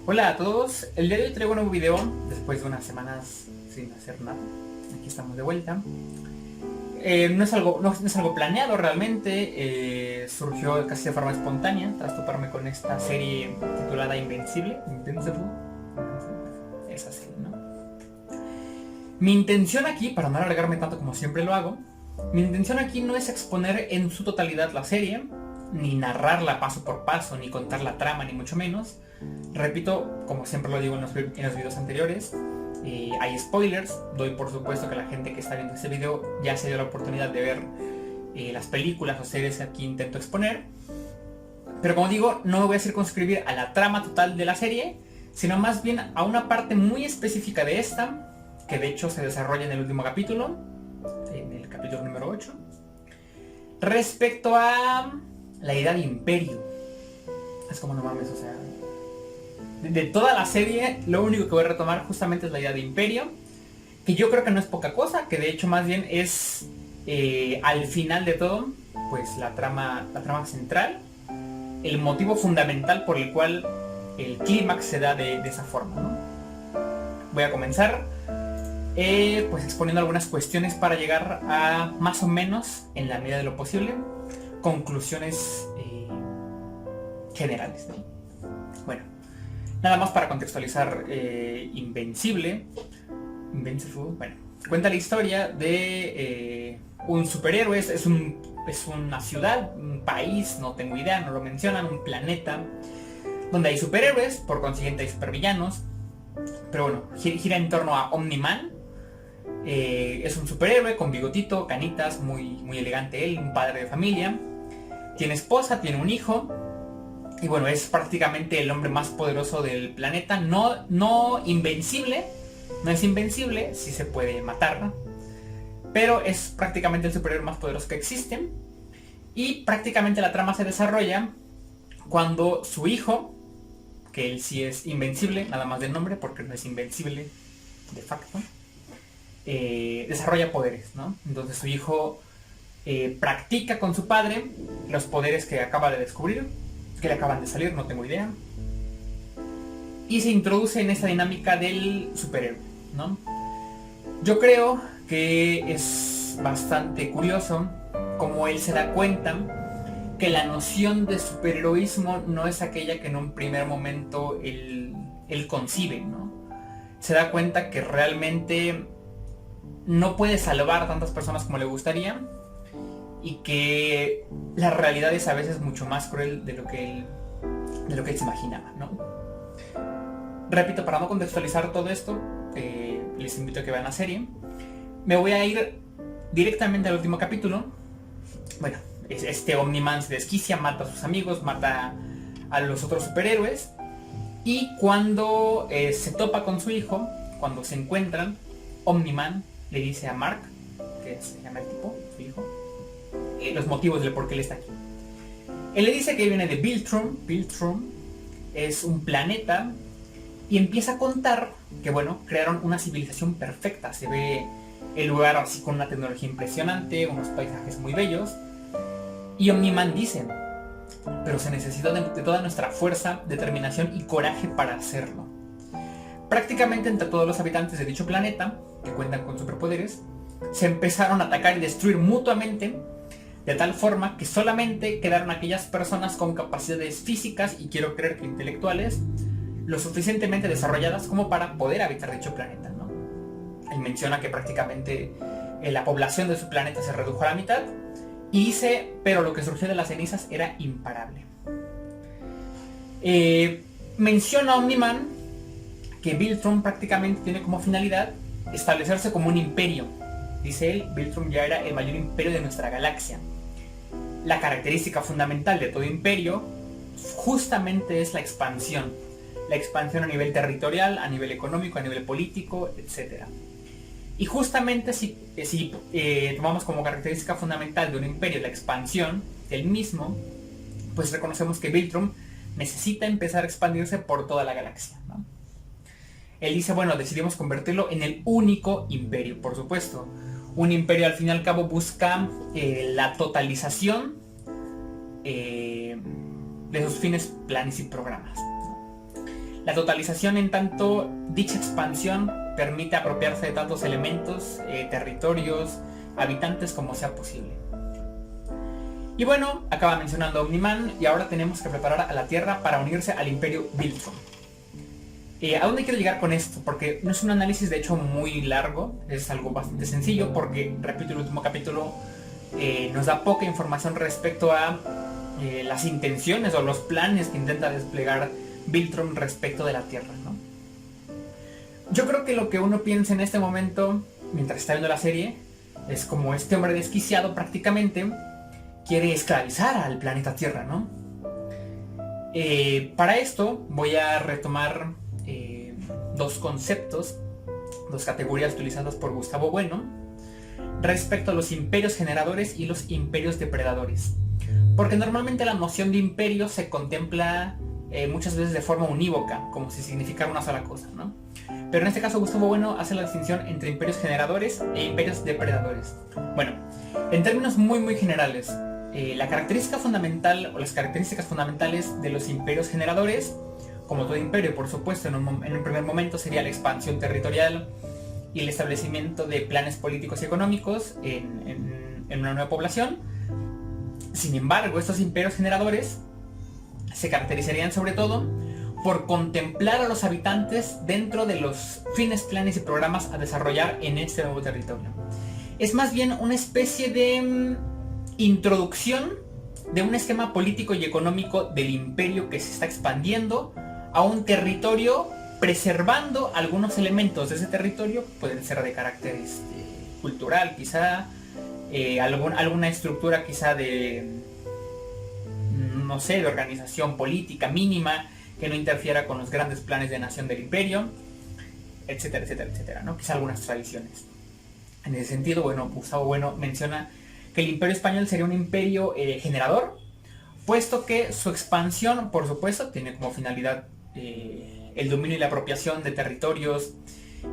Hola a todos, el día de hoy traigo un nuevo video después de unas semanas sin hacer nada. Aquí estamos de vuelta. No es algo planeado realmente, surgió casi de forma espontánea tras toparme con esta serie titulada Invincible. Esa serie, ¿no? Mi intención aquí, para no alargarme tanto como siempre lo hago, mi intención aquí no es exponer en su totalidad la serie, ni narrarla paso por paso, ni contar la trama, ni mucho menos. Repito, como siempre lo digo en los videos anteriores, hay spoilers. Doy por supuesto que la gente que está viendo este video ya se dio la oportunidad de ver las películas o series que aquí intento exponer. Pero como digo, no me voy a circunscribir a la trama total de la serie, sino más bien a una parte muy específica de esta, que de hecho se desarrolla en el último capítulo, en el capítulo número 8, respecto a la idea de imperio. Es como no mames, o sea, de toda la serie lo único que voy a retomar justamente es la idea de imperio, que yo creo que no es poca cosa, que de hecho más bien es al final de todo, pues la trama central, el motivo fundamental por el cual el clímax se da de esa forma, ¿no? Voy a comenzar pues exponiendo algunas cuestiones para llegar a más o menos, en la medida de lo posible, conclusiones generales, ¿no? Bueno, nada más para contextualizar Invincible, bueno, cuenta la historia de un superhéroe, es una ciudad, un país, no tengo idea, no lo mencionan, un planeta, donde hay superhéroes, por consiguiente hay supervillanos, pero bueno, gira en torno a Omni-Man. Es un superhéroe con bigotito, canitas, muy elegante él, un padre de familia, tiene esposa, tiene un hijo, y bueno, es prácticamente el hombre más poderoso del planeta. No invencible, no es invencible, sí se puede matar, ¿no? Pero es prácticamente el superhéroe más poderoso que existe. Y prácticamente la trama se desarrolla cuando su hijo, que él sí es invencible, nada más de nombre, porque no es invencible de facto, desarrolla poderes, ¿no? Entonces su hijo practica con su padre los poderes que acaba de descubrir, que le acaban de salir, no tengo idea, y se introduce en esa dinámica del superhéroe, ¿no? Yo creo que es bastante curioso cómo él se da cuenta que la noción de superheroísmo no es aquella que en un primer momento él concibe, ¿no? Se da cuenta que realmente no puede salvar a tantas personas como le gustaría, y que la realidad es a veces mucho más cruel de lo que él se imaginaba, ¿no? Repito, para no contextualizar todo esto, les invito a que vean la serie. Me voy a ir directamente al último capítulo. Bueno, este Omni-Man se desquicia, mata a sus amigos, mata a los otros superhéroes, y cuando se topa con su hijo, cuando se encuentran, Omni-Man le dice a Mark, que se llama el tipo, su hijo, los motivos de por qué él está aquí. Él le dice que viene de Viltrum. Viltrum es un planeta, y empieza a contar que bueno, crearon una civilización perfecta. Se ve el lugar así con una tecnología impresionante, unos paisajes muy bellos, y Omni-Man dice, pero se necesita de toda nuestra fuerza, determinación y coraje para hacerlo. Prácticamente entre todos los habitantes de dicho planeta, que cuentan con superpoderes, se empezaron a atacar y destruir mutuamente, de tal forma que solamente quedaron aquellas personas con capacidades físicas, y quiero creer que intelectuales, lo suficientemente desarrolladas como para poder habitar dicho planeta, ¿no? Él menciona que prácticamente la población de su planeta se redujo a la mitad, y dice, pero lo que surgió de las cenizas era imparable. Menciona Omni-Man que Viltrum prácticamente tiene como finalidad establecerse como un imperio. Dice él, Viltrum ya era el mayor imperio de nuestra galaxia. La característica fundamental de todo imperio justamente es la expansión. La expansión a nivel territorial, a nivel económico, a nivel político, etc. Y justamente si tomamos como característica fundamental de un imperio la expansión del mismo, pues reconocemos que Viltrum necesita empezar a expandirse por toda la galaxia, ¿no? Él dice, bueno, decidimos convertirlo en el único imperio, por supuesto. Un imperio al fin y al cabo busca la totalización de sus fines, planes y programas. La totalización, en tanto dicha expansión permite apropiarse de tantos elementos, territorios, habitantes como sea posible. Y bueno, acaba mencionando Omniman, y ahora tenemos que preparar a la Tierra para unirse al Imperio Viltrum. ¿A dónde quiero llegar con esto? Porque no es un análisis de hecho muy largo, es algo bastante sencillo, porque, repito, el último capítulo nos da poca información respecto a las intenciones o los planes que intenta desplegar Viltrum respecto de la Tierra, ¿no? Yo creo que lo que uno piensa en este momento, mientras está viendo la serie, es como este hombre desquiciado prácticamente quiere esclavizar al planeta Tierra, ¿no? Para esto voy a retomar dos conceptos, dos categorías utilizadas por Gustavo Bueno respecto a los imperios generadores y los imperios depredadores. Porque normalmente la noción de imperio se contempla muchas veces de forma unívoca, como si significara una sola cosa, ¿no? Pero en este caso Gustavo Bueno hace la distinción entre imperios generadores e imperios depredadores. Bueno, en términos muy generales, la característica fundamental o las características fundamentales de los imperios generadores, como todo imperio, por supuesto, en un primer momento sería la expansión territorial y el establecimiento de planes políticos y económicos en una nueva población. Sin embargo, estos imperios generadores se caracterizarían sobre todo por contemplar a los habitantes dentro de los fines, planes y programas a desarrollar en este nuevo territorio. Es más bien una especie de introducción de un esquema político y económico del imperio que se está expandiendo a un territorio, preservando algunos elementos de ese territorio, pueden ser de carácter cultural quizá, alguna estructura quizá de, no sé, de organización política mínima que no interfiera con los grandes planes de nación del imperio, etcétera, etcétera, etcétera, ¿no? Quizá algunas tradiciones. En ese sentido, bueno, Gustavo Bueno menciona que el imperio español sería un imperio generador, puesto que su expansión, por supuesto, tiene como finalidad el dominio y la apropiación de territorios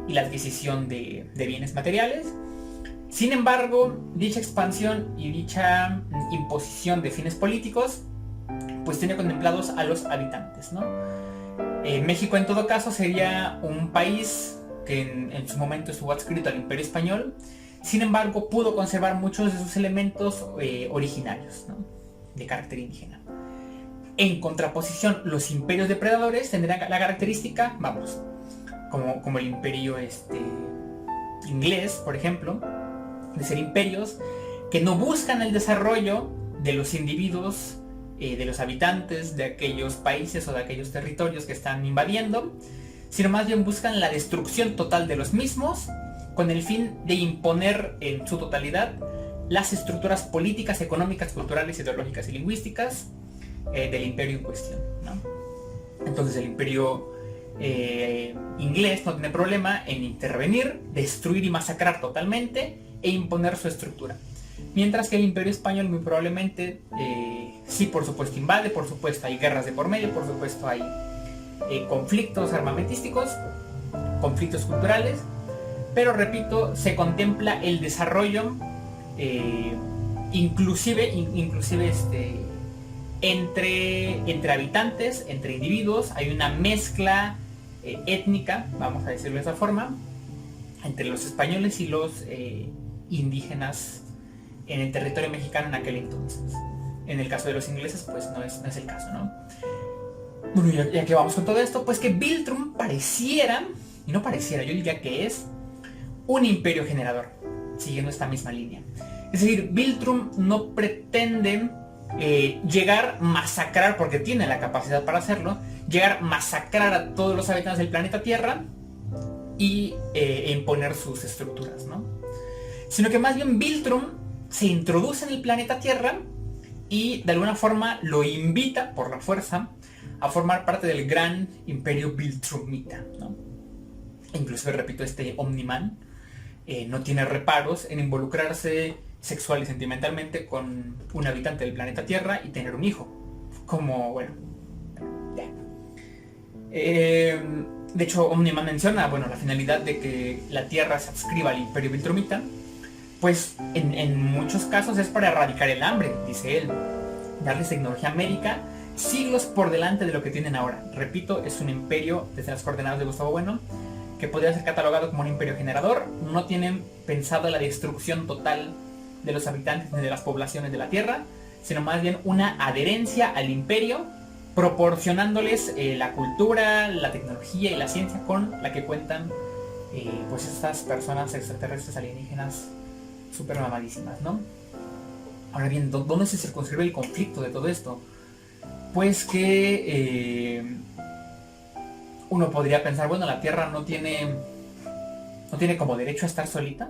y la adquisición de bienes materiales. Sin embargo, dicha expansión y dicha imposición de fines políticos pues tiene contemplados a los habitantes, ¿no? México en todo caso sería un país que en su momento estuvo adscrito al Imperio Español, sin embargo pudo conservar muchos de sus elementos originarios, ¿no? De carácter indígena. En contraposición, los imperios depredadores tendrán la característica, vamos, como el imperio inglés, por ejemplo, de ser imperios que no buscan el desarrollo de los individuos, de los habitantes de aquellos países o de aquellos territorios que están invadiendo, sino más bien buscan la destrucción total de los mismos con el fin de imponer en su totalidad las estructuras políticas, económicas, culturales, ideológicas y lingüísticas del imperio en cuestión, ¿no? Entonces el imperio inglés no tiene problema en intervenir, destruir y masacrar totalmente e imponer su estructura. Mientras que el imperio español muy probablemente sí, por supuesto invade, por supuesto hay guerras de por medio, por supuesto hay conflictos armamentísticos, conflictos culturales, pero repito, se contempla el desarrollo inclusive entre habitantes, entre individuos, hay una mezcla étnica, vamos a decirlo de esa forma, entre los españoles y los indígenas en el territorio mexicano en aquel entonces. En el caso de los ingleses, pues no es el caso, ¿no? Bueno, ya que vamos con todo esto, pues que Viltrum pareciera, y no pareciera, yo diría que es un imperio generador, siguiendo esta misma línea. Es decir, Viltrum no pretende llegar a masacrar, porque tiene la capacidad para hacerlo, llegar a masacrar a todos los habitantes del planeta Tierra y imponer sus estructuras, ¿no? Sino que más bien Viltrum se introduce en el planeta Tierra y de alguna forma lo invita por la fuerza a formar parte del gran imperio Viltrumita, ¿no? Incluso, repito, Omniman no tiene reparos en involucrarse sexual y sentimentalmente con un habitante del planeta Tierra y tener un hijo. Como, bueno, ya. De hecho, Omniman menciona, bueno, la finalidad de que la Tierra se adscriba al imperio Viltrumita, pues en muchos casos es para erradicar el hambre, dice él, darles tecnología médica siglos por delante de lo que tienen ahora. Repito, es un imperio, desde las coordenadas de Gustavo Bueno, que podría ser catalogado como un imperio generador. No tienen pensado la destrucción total de los habitantes ni de las poblaciones de la Tierra, sino más bien una adherencia al imperio, proporcionándoles la cultura, la tecnología y la ciencia con la que cuentan pues estas personas extraterrestres alienígenas súper mamadísimas, ¿no? Ahora bien, ¿dónde se circunscribe el conflicto de todo esto? Pues que uno podría pensar, bueno, la Tierra no tiene como derecho a estar solita,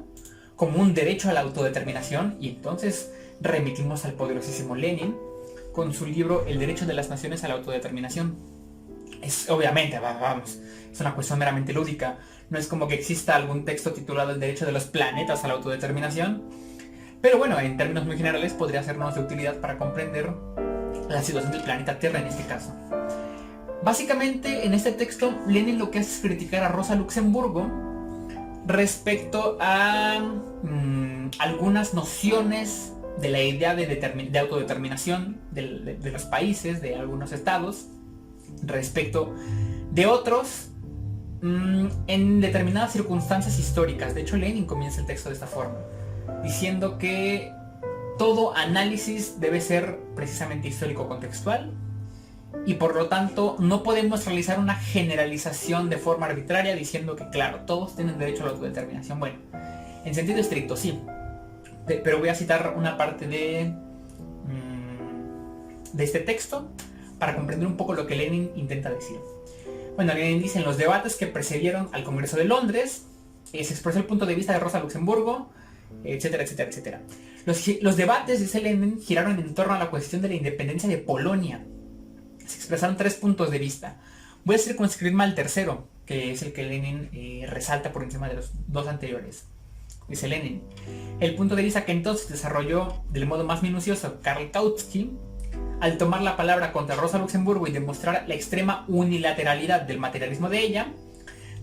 como un derecho a la autodeterminación, y entonces remitimos al poderosísimo Lenin con su libro El derecho de las naciones a la autodeterminación. Es obviamente, vamos, es una cuestión meramente lúdica. No es como que exista algún texto titulado El derecho de los planetas a la autodeterminación, pero bueno, en términos muy generales podría sernos de utilidad para comprender la situación del planeta Tierra en este caso. Básicamente, en este texto, Lenin lo que hace es criticar a Rosa Luxemburgo respecto a algunas nociones de la idea de autodeterminación de los países, de algunos estados, respecto de otros en determinadas circunstancias históricas. De hecho, Lenin comienza el texto de esta forma, diciendo que todo análisis debe ser precisamente histórico-contextual, y por lo tanto no podemos realizar una generalización de forma arbitraria diciendo que claro, todos tienen derecho a la autodeterminación. Bueno, en sentido estricto sí, pero voy a citar una parte de este texto para comprender un poco lo que Lenin intenta decir. Bueno, Lenin dice: en los debates que precedieron al Congreso de Londres se expresó el punto de vista de Rosa Luxemburgo, etcétera, etcétera, etcétera. Los debates, dice Lenin, giraron en torno a la cuestión de la independencia de Polonia. Se expresaron 3 puntos de vista. Voy a circunscribirme al tercero, que es el que Lenin resalta por encima de los 2 anteriores. Dice Lenin: el punto de vista que entonces desarrolló del modo más minucioso Karl Kautsky, al tomar la palabra contra Rosa Luxemburgo y demostrar la extrema unilateralidad del materialismo de ella.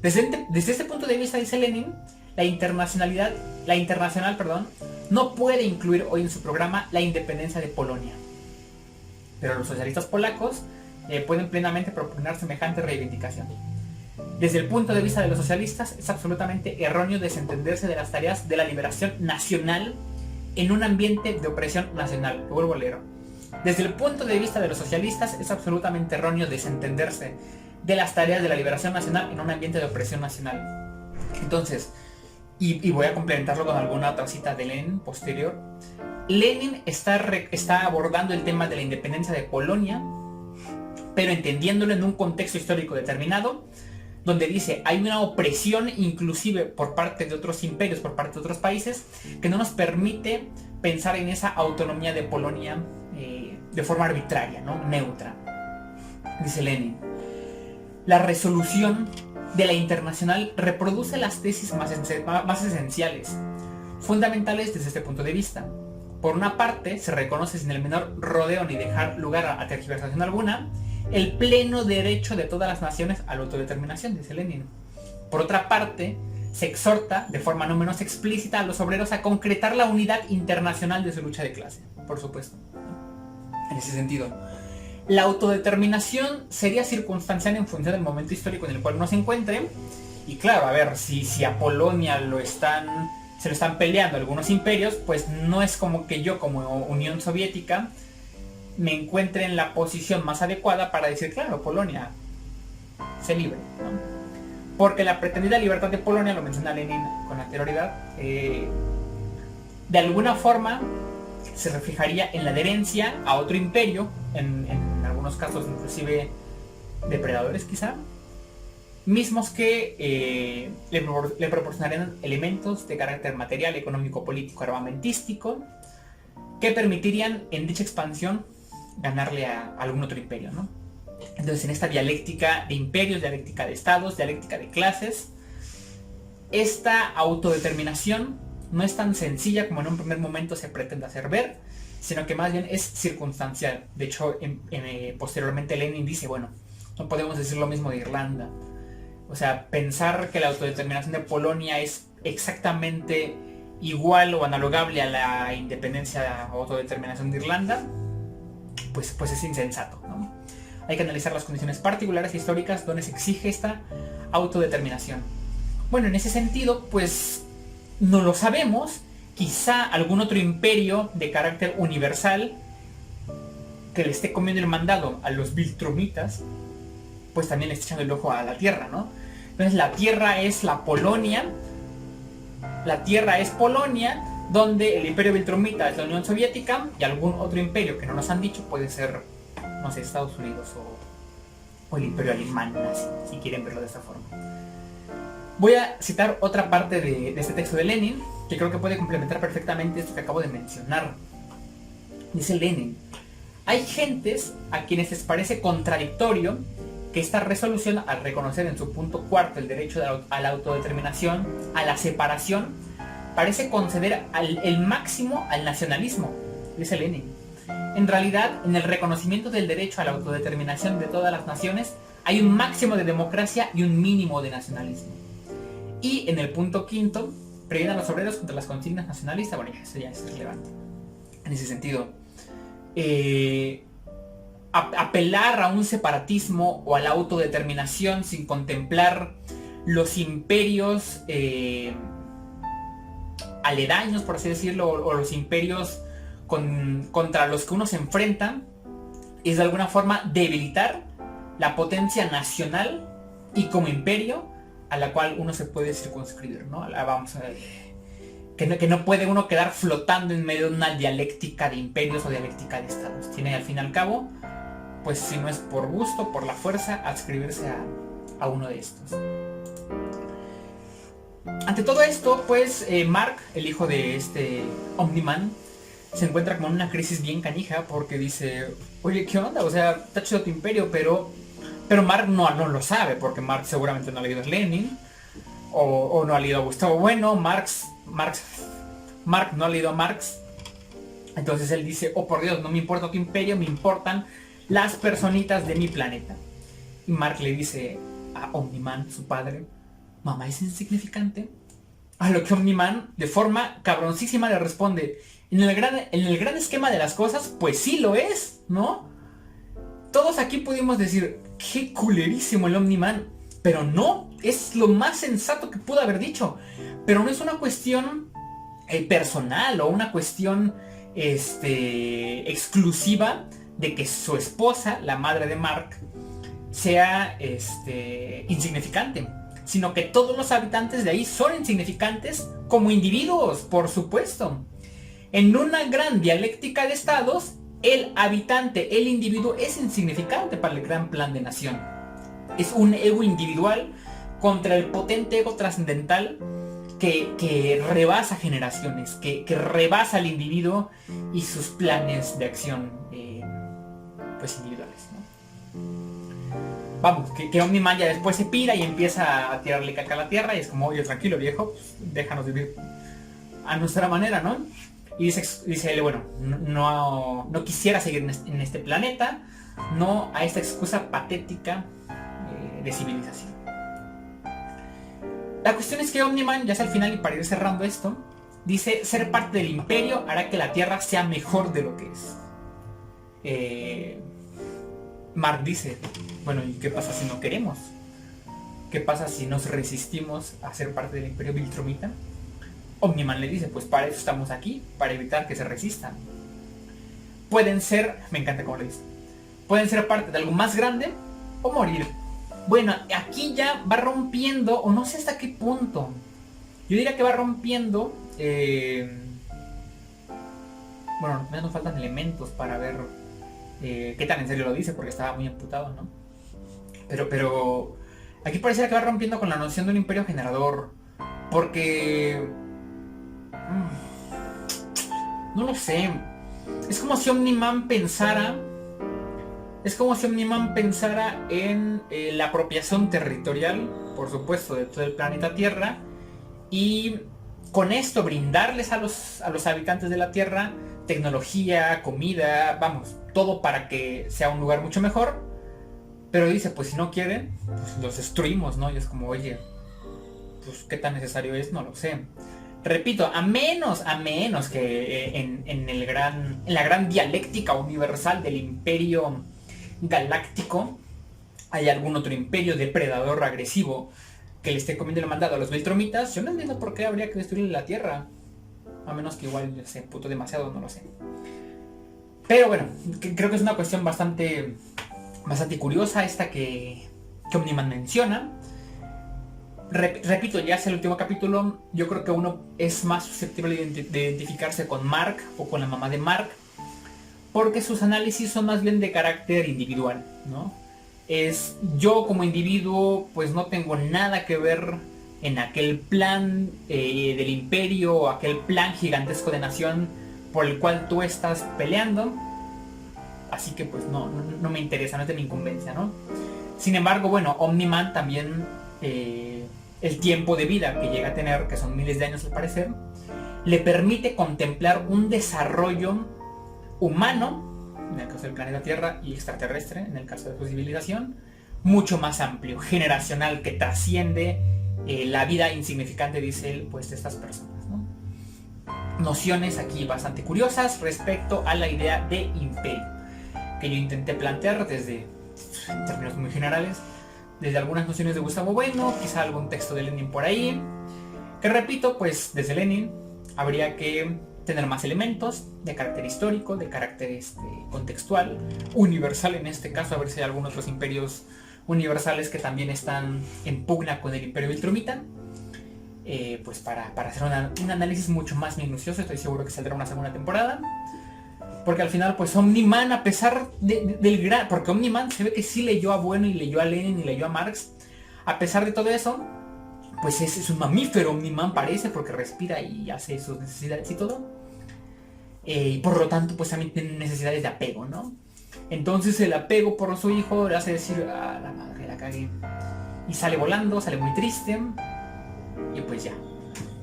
Desde este punto de vista, dice Lenin, la internacional, no puede incluir hoy en su programa la independencia de Polonia. Pero los socialistas polacos pueden plenamente propugnar semejante reivindicación. Desde el punto de vista de los socialistas, es absolutamente erróneo desentenderse de las tareas de la liberación nacional en un ambiente de opresión nacional. Lo vuelvo a leer. Desde el punto de vista de los socialistas, es absolutamente erróneo desentenderse de las tareas de la liberación nacional en un ambiente de opresión nacional. Entonces, y voy a complementarlo con alguna otra cita de Lenin posterior, Lenin está abordando el tema de la independencia de Polonia, pero entendiéndolo en un contexto histórico determinado, donde dice, hay una opresión inclusive por parte de otros imperios, por parte de otros países, que no nos permite pensar en esa autonomía de Polonia de forma arbitraria, ¿no? Neutra. Dice Lenin: la resolución de la Internacional reproduce las tesis más esenciales, fundamentales desde este punto de vista. Por una parte, se reconoce sin el menor rodeo ni dejar lugar a tergiversación alguna el pleno derecho de todas las naciones a la autodeterminación, dice Lenin. Por otra parte, se exhorta de forma no menos explícita a los obreros a concretar la unidad internacional de su lucha de clase, por supuesto. En ese sentido, la autodeterminación sería circunstancial en función del momento histórico en el cual uno se encuentre. Y claro, a ver, si a Polonia se lo están peleando algunos imperios, pues no es como que yo como Unión Soviética me encuentre en la posición más adecuada para decir, claro, Polonia, sé libre, ¿no? Porque la pretendida libertad de Polonia, lo menciona Lenin con anterioridad, de alguna forma se reflejaría en la adherencia a otro imperio, en algunos casos inclusive depredadores quizá, mismos que le proporcionarían elementos de carácter material, económico, político, armamentístico, que permitirían en dicha expansión ganarle a algún otro imperio, ¿no? Entonces, en esta dialéctica de imperios, dialéctica de estados, dialéctica de clases, esta autodeterminación no es tan sencilla como en un primer momento se pretende hacer ver, sino que más bien es circunstancial. De hecho, posteriormente Lenin dice, bueno, no podemos decir lo mismo de Irlanda. O sea, pensar que la autodeterminación de Polonia es exactamente igual o analogable a la independencia o autodeterminación de Irlanda, pues es insensato, ¿no? hay que analizar las condiciones particulares e históricas donde se exige esta autodeterminación. Bueno, en ese sentido, pues no lo sabemos. Quizá algún otro imperio de carácter universal que le esté comiendo el mandado a los Viltrumitas, pues también le esté echando el ojo a la Tierra, ¿no? Entonces la Tierra es la Polonia. La Tierra es Polonia, donde el imperio Viltrumita es la Unión Soviética, y algún otro imperio que no nos han dicho puede ser, no sé, Estados Unidos o el imperio alemán, si quieren verlo de esta forma. Voy a citar otra parte de este texto de Lenin, que creo que puede complementar perfectamente esto que acabo de mencionar. Dice Lenin: hay gentes a quienes les parece contradictorio que esta resolución, al reconocer en su punto cuarto el derecho a la autodeterminación, a la separación, parece conceder el máximo al nacionalismo, dice Lenin. En realidad, en el reconocimiento del derecho a la autodeterminación de todas las naciones, hay un máximo de democracia y un mínimo de nacionalismo. Y en el punto quinto, previene a los obreros contra las consignas nacionalistas. Bueno, eso ya es relevante. En ese sentido, apelar a un separatismo o a la autodeterminación sin contemplar los imperios aledaños, por así decirlo, o los imperios contra los que uno se enfrenta, es de alguna forma debilitar la potencia nacional y como imperio a la cual uno se puede circunscribir, ¿no? Vamos a ver, que no puede uno quedar flotando en medio de una dialéctica de imperios o dialéctica de estados. Tiene al fin y al cabo, pues si no es por gusto, por la fuerza, adscribirse a uno de estos. Ante todo esto, pues Mark, el hijo de este Omniman, se encuentra como en una crisis bien canija, porque dice: oye, ¿qué onda? O sea, está chido tu imperio, pero Mark no lo sabe, porque Mark seguramente no ha leído a Lenin, o no ha leído a Gustavo Bueno. Mark no ha leído a Marx. Entonces él dice: oh por Dios, no me importa tu imperio, me importan las personitas de mi planeta. Y Mark le dice a Omniman, su padre: mamá es insignificante. A lo que Omniman, de forma cabroncísima, le responde: en el gran esquema de las cosas, pues sí lo es, ¿no? Todos aquí pudimos decir: qué culerísimo el Omniman. Pero no, es lo más sensato que pudo haber dicho. Pero no es una cuestión personal o una cuestión exclusiva de que su esposa, la madre de Mark, sea insignificante, sino que todos los habitantes de ahí son insignificantes como individuos, por supuesto. En una gran dialéctica de estados, el habitante, el individuo, es insignificante para el gran plan de nación. Es un ego individual contra el potente ego trascendental que rebasa generaciones, que rebasa al individuo y sus planes de acción pues individuales, ¿no? Vamos, que Omniman ya después se pira y empieza a tirarle caca a la Tierra, y es como: oye, tranquilo viejo, pues, déjanos vivir a nuestra manera, ¿no? Y dice él: bueno, no quisiera seguir en este planeta, no a esta excusa patética de civilización. La cuestión es que Omniman, ya sea al final y para ir cerrando esto, dice: ser parte del imperio hará que la Tierra sea mejor de lo que es. Mark dice: bueno, ¿y qué pasa si no queremos? ¿Qué pasa si nos resistimos a ser parte del imperio Viltrumita? Omniman le dice: pues para eso estamos aquí, para evitar que se resistan. Pueden ser, me encanta cómo le dice, pueden ser parte de algo más grande o morir. Bueno, aquí ya va rompiendo, o no sé hasta qué punto. Yo diría que va rompiendo. Bueno, nos faltan elementos para ver qué tan en serio lo dice, porque estaba muy amputado, ¿no? Pero aquí pareciera que va rompiendo con la noción de un imperio generador, porque no lo sé. Es como si Omniman pensara en la apropiación territorial, por supuesto, de todo el planeta Tierra, y con esto brindarles a los habitantes de la Tierra tecnología, comida, vamos, todo para que sea un lugar mucho mejor. Pero dice: pues si no quieren, pues los destruimos, ¿no? Y es como: oye, pues qué tan necesario es, no lo sé. Repito, a menos que en la gran dialéctica universal del imperio galáctico hay algún otro imperio depredador agresivo que le esté comiendo el mandado a los Viltrumitas, yo no entiendo por qué habría que destruir la Tierra. A menos que igual se emputó demasiado, no lo sé. Pero bueno, creo que es una cuestión bastante curiosa esta que Omniman menciona. Repito, ya es el último capítulo. Yo creo que uno es más susceptible de identificarse con Mark o con la mamá de Mark, porque sus análisis son más bien de carácter individual, ¿no? Yo como individuo pues no tengo nada que ver en aquel plan del imperio o aquel plan gigantesco de nación por el cual tú estás peleando, así que pues no me interesa, no es de mi incumbencia, ¿no? Sin embargo, bueno, Omniman también, el tiempo de vida que llega a tener, que son miles de años al parecer, le permite contemplar un desarrollo humano, en el caso del planeta Tierra, y extraterrestre, en el caso de su civilización, mucho más amplio, generacional, que trasciende la vida insignificante, dice él, pues de estas personas, ¿no? Nociones aquí bastante curiosas respecto a la idea de imperio, que yo intenté plantear desde, en términos muy generales, desde algunas nociones de Gustavo Bueno, quizá algún texto de Lenin por ahí, que repito, pues desde Lenin habría que tener más elementos de carácter histórico, de carácter contextual, universal en este caso, a ver si hay algunos otros imperios universales que también están en pugna con el imperio Viltrumita, pues para hacer un análisis mucho más minucioso. Estoy seguro que saldrá una segunda temporada, porque al final pues Omniman, a pesar del gran, porque Omniman se ve que sí leyó a Bueno y leyó a Lenin y leyó a Marx, a pesar de todo eso, pues es un mamífero. Omniman parece, porque respira y hace sus necesidades y todo. Y por lo tanto pues también tiene necesidades de apego, ¿no? Entonces el apego por su hijo le hace decir, ah, la madre, la cagué. Y sale volando, sale muy triste. Y pues ya.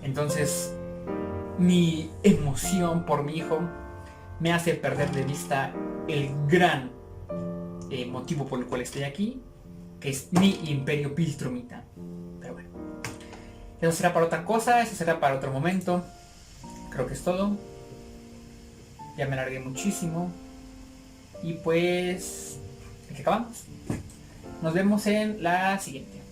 Entonces mi emoción por mi hijo me hace perder de vista el gran motivo por el cual estoy aquí, que es mi imperio Viltrumita. Pero bueno, eso será para otra cosa, eso será para otro momento. Creo que es todo. Ya me alargué muchísimo. Y pues aquí acabamos. Nos vemos en la siguiente.